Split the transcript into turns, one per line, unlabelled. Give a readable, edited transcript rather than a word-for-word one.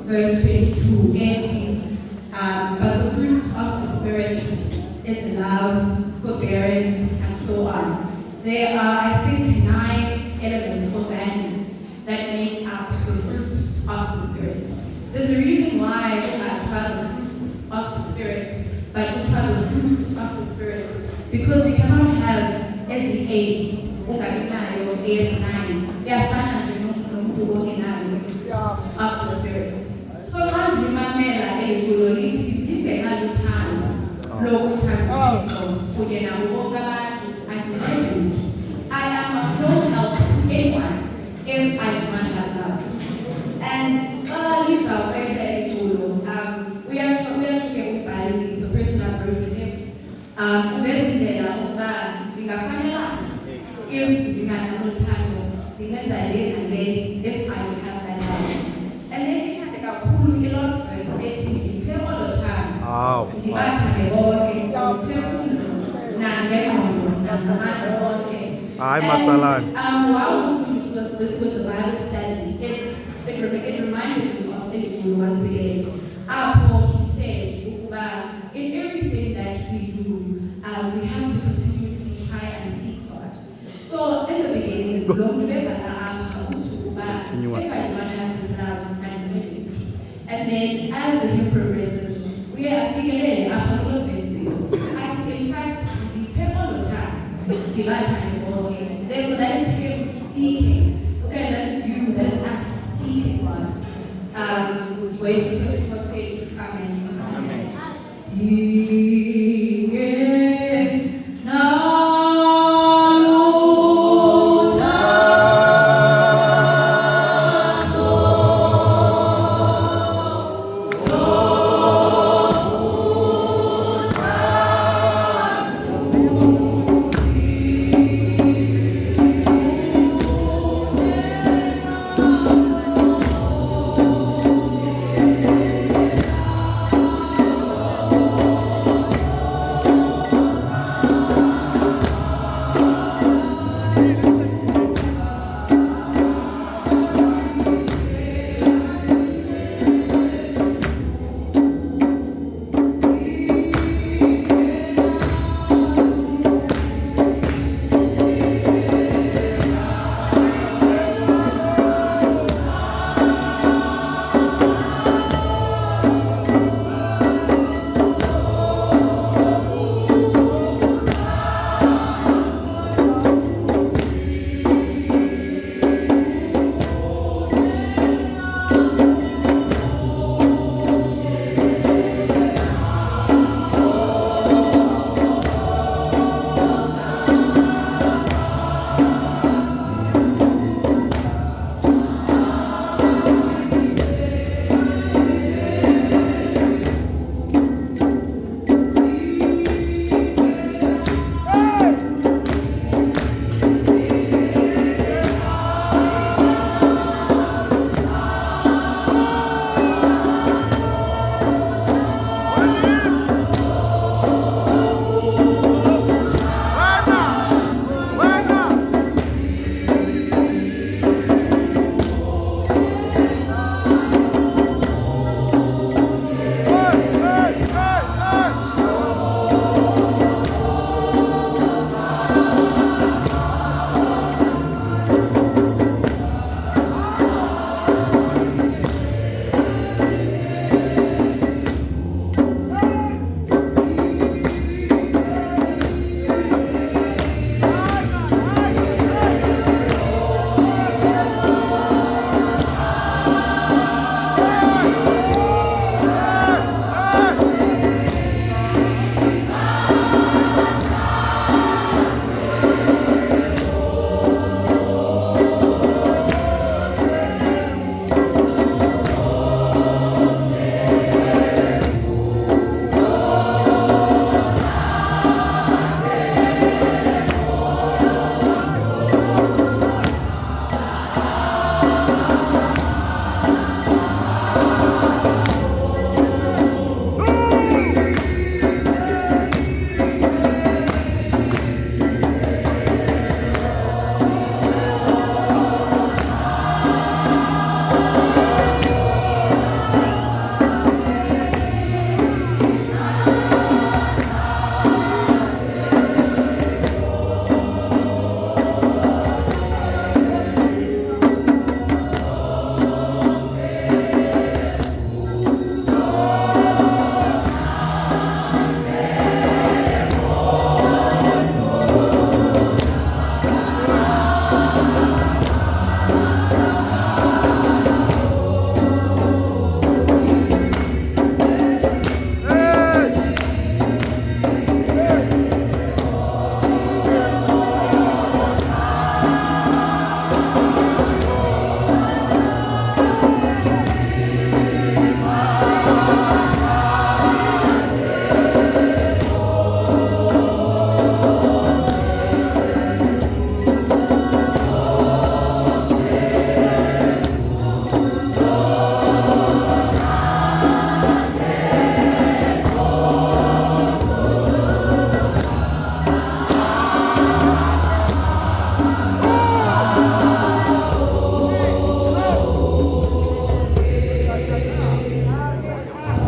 verse 22, 18. But the fruit of the Spirit is love, forbearance, and so on. There are, I think, 9 elements or values that make up the fruits of the Spirit. There's a reason why we try the fruits of the Spirit, but we try the fruits of the Spirit, because you cannot have SE8 or AS9. Of the Spirit. So once you mamela elithi dibheka luthando lokuthanda kunye nabo bonke abantu andinendi. I am of no help to anyone if I do not have love. And Lisa we actually by the person that wrote him. Uvesindlela ukuba ndingafanelanga if ndingenaluthando ndingenzale nale if I have that love. And then ithande kakhulu i-lost verse ethi ndiphe olo thando ndibathande bonke ngophefumlo nangengqondo nangamandla onke.
Hayi masalani.
While we discussed this with the Bible study, it reminded me of Elihu once again. Paul, he said, in everything that we do, we have to continuously try and seek God. So in the beginning, if I do not have this love and unity, and then as the year progresses, we are figuring out all basis. In fact, depend on the time, then that is him seeking. Okay, that is you, that is us seeking God. Where is the say to come in? Amen.